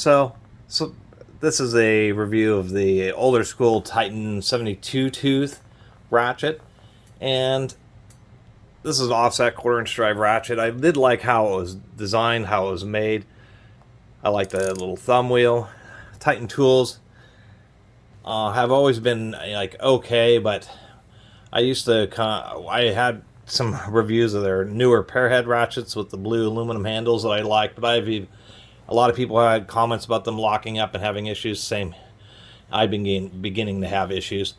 So this is a review of the older school Titan 72 tooth ratchet, and this is an offset quarter-inch drive ratchet. I did like how it was designed, how it was made. I like the little thumb wheel. Titan tools have always been like okay, but I had some reviews of their newer pairhead ratchets with the blue aluminum handles that I like, but a lot of people had comments about them locking up and having issues. Same, I've been beginning to have issues.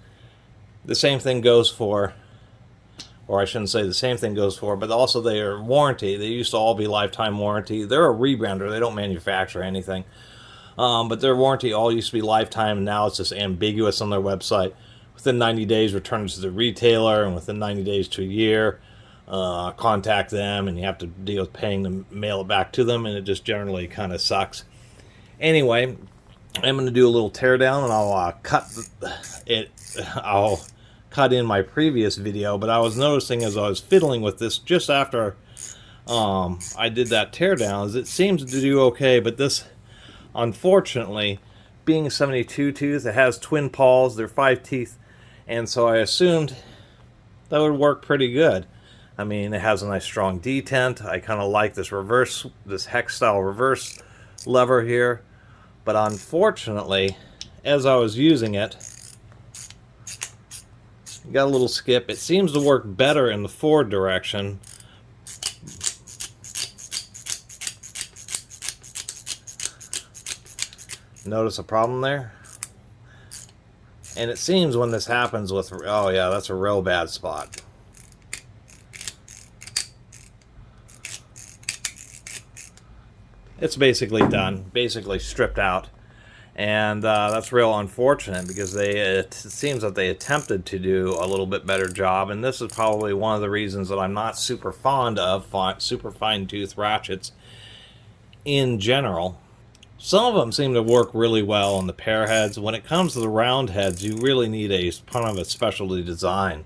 The same thing goes for, or I shouldn't say the same thing goes for, but also their warranty. They used to all be lifetime warranty. They're a rebrander. They don't manufacture anything. But their warranty all used to be lifetime, and now it's just ambiguous on their website. Within 90 days, return it to the retailer, and within 90 days to a year, contact them, and you have to deal with paying to mail it back to them, and it just generally kind of sucks. Anyway, I'm going to do a little teardown, and I'll cut in my previous video, but I was noticing as I was fiddling with this just after I did that teardown, is it seems to do okay, but this, unfortunately, being a 72 tooth, it has twin paws, they're 5 teeth, and so I assumed that would work pretty good. I mean, it has a nice strong detent. I kind of like this hex style reverse lever here, but unfortunately, as I was using it, got a little skip. It seems to work better in the forward direction. Notice a problem there? And it seems when this happens with, oh yeah, that's a real bad spot. It's basically done, basically stripped out. And that's real unfortunate because it seems that they attempted to do a little bit better job, and this is probably one of the reasons that I'm not super fond of super fine tooth ratchets in general. Some of them seem to work really well on the pair heads. When it comes to the round heads, you really need a kind of a specialty design.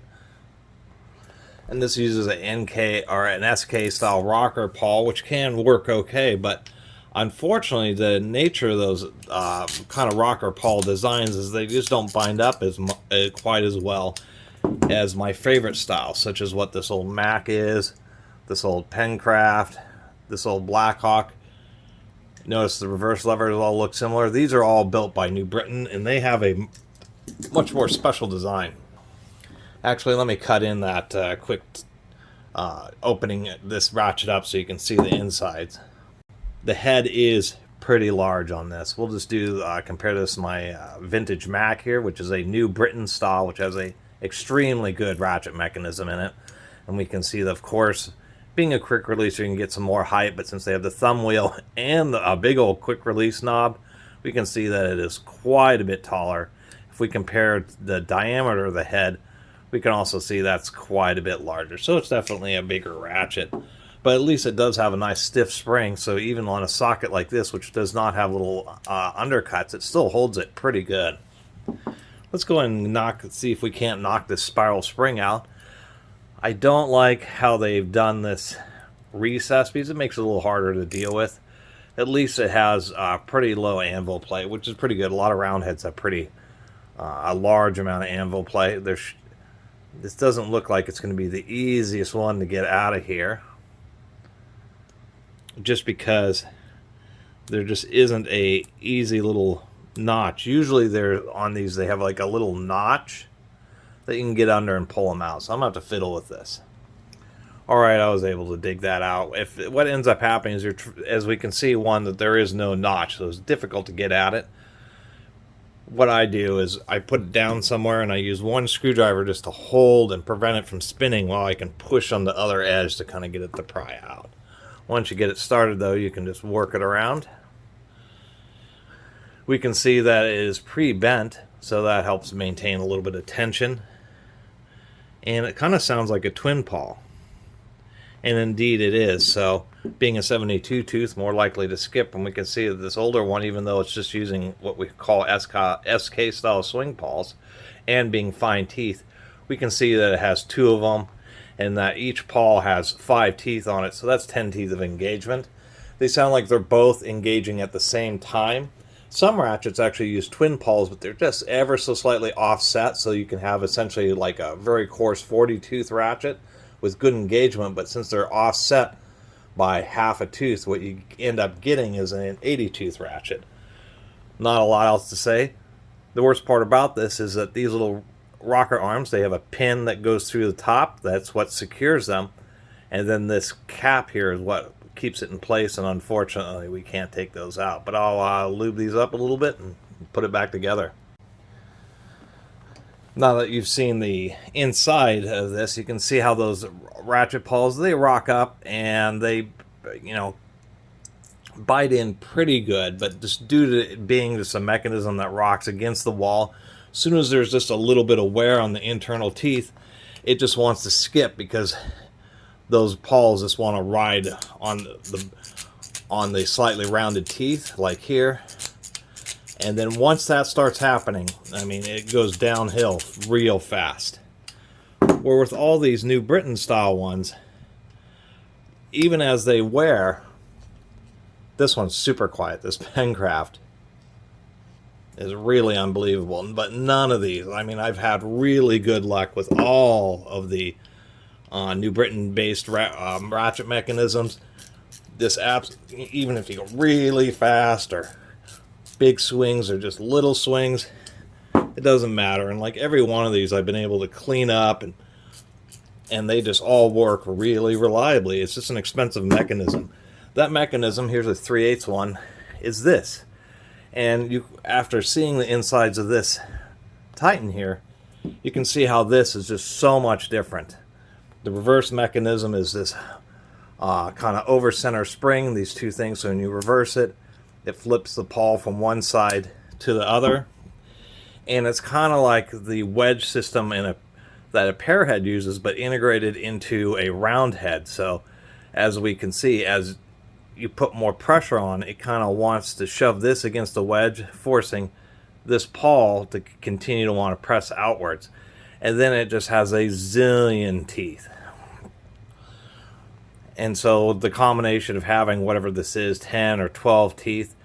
And this uses an NK or an SK style rocker pawl, which can work okay, but unfortunately, the nature of those kind of rocker pawl designs is they just don't bind up quite as well as my favorite style, such as what this old Mac is, this old Pencraft, this old Blackhawk. Notice the reverse levers all look similar. These are all built by New Britain, and they have a much more special design. Actually, let me cut in that quick opening this ratchet up so you can see the insides. The head is pretty large on this. We'll just do compare this to my vintage Mac here, which is a New Britain style, which has a extremely good ratchet mechanism in it. And we can see that, of course, being a quick release, you can get some more height, but since they have the thumb wheel and a big old quick release knob, we can see that it is quite a bit taller. If we compare the diameter of the head, we can also see that's quite a bit larger. So it's definitely a bigger ratchet. But at least it does have a nice stiff spring, so even on a socket like this, which does not have little undercuts, it still holds it pretty good. Let's go ahead and see if we can't knock this spiral spring out. I don't like how they've done this recess because it makes it a little harder to deal with. At least it has a pretty low anvil play, which is pretty good. A lot of round heads have a large amount of anvil play. This doesn't look like it's going to be the easiest one to get out of here, just because there just isn't a easy little notch. Usually on these they have like a little notch that you can get under and pull them out. So I'm going to have to fiddle with this. Alright, I was able to dig that out. What ends up happening is, as we can see, that there is no notch, so it's difficult to get at it. What I do is I put it down somewhere and I use one screwdriver just to hold and prevent it from spinning while I can push on the other edge to kind of get it to pry out. Once you get it started, though, you can just work it around. We can see that it is pre-bent, so that helps maintain a little bit of tension. And it kind of sounds like a twin paw. And indeed it is. So being a 72 tooth, more likely to skip. And we can see that this older one, even though it's just using what we call SK style swing paws and being fine teeth, we can see that it has 2 of them, and that each paw has 5 teeth on it, so that's 10 teeth of engagement. they sound like they're both engaging at the same time. Some ratchets actually use twin pawls, but they're just ever so slightly offset, so you can have essentially like a very coarse 40-tooth ratchet with good engagement, but since they're offset by half a tooth, what you end up getting is an 80-tooth ratchet. Not a lot else to say. The worst part about this is that these little rocker arms, they have a pin that goes through the top. That's what secures them. And then this cap here is what keeps it in place, and unfortunately we can't take those out. But I'll lube these up a little bit and put it back together. Now that you've seen the inside of this, you can see how those ratchet pawls, they rock up and they, you know, bite in pretty good, but just due to it being just a mechanism that rocks against the wall, as soon as there's just a little bit of wear on the internal teeth, it just wants to skip, because those pawls just want to ride on the slightly rounded teeth, like here. And then once that starts happening, I mean, it goes downhill real fast. Where with all these New Britain style ones, even as they wear, this one's super quiet. This Pencraft is really unbelievable. But none of these, I mean, I've had really good luck with all of the New Britain based ratchet mechanisms. This even if you go really fast or big swings or just little swings, it doesn't matter. And like every one of these I've been able to clean up, and they just all work really reliably. It's just an expensive mechanism. That mechanism, here's a 3/8 one, is this. And you, after seeing the insides of this Titan here, you can see how this is just so much different. The reverse mechanism is this kind of over center spring, these two things. So when you reverse it, it flips the pawl from one side to the other. And it's kind of like the wedge system that a pair head uses, but integrated into a round head. So as we can see, as you put more pressure on, it kind of wants to shove this against the wedge, forcing this pawl to continue to want to press outwards. And then it just has a zillion teeth. And so the combination of having whatever this is, 10 or 12 teeth,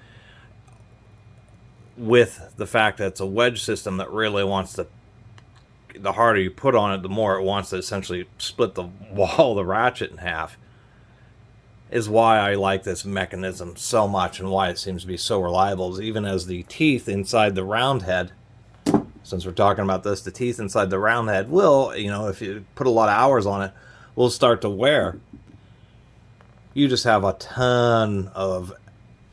with the fact that it's a wedge system that really wants to, the harder you put on it, the more it wants to essentially split the wall of the ratchet in half, is why I like this mechanism so much, and why it seems to be so reliable. Even as the teeth inside the round head, since we're talking about this, the teeth inside the round head will, you know, if you put a lot of hours on it, will start to wear. You just have a ton of,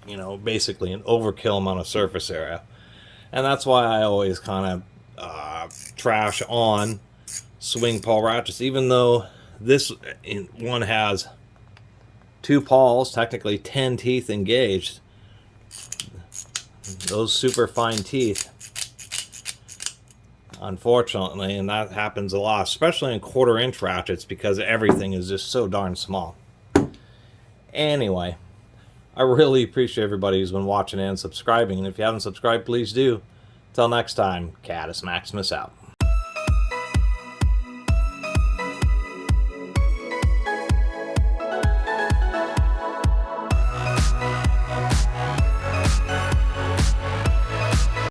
you know, basically an overkill amount of surface area. And that's why I always kind of trash on swing pawl ratchets, even though this one has 2 pawls, technically 10 teeth engaged. Those super fine teeth, unfortunately, and that happens a lot, especially in 1/4 inch ratchets, because everything is just so darn small. Anyway, I really appreciate everybody who's been watching and subscribing, and if you haven't subscribed, please do. Till next time, Catus Maximus out.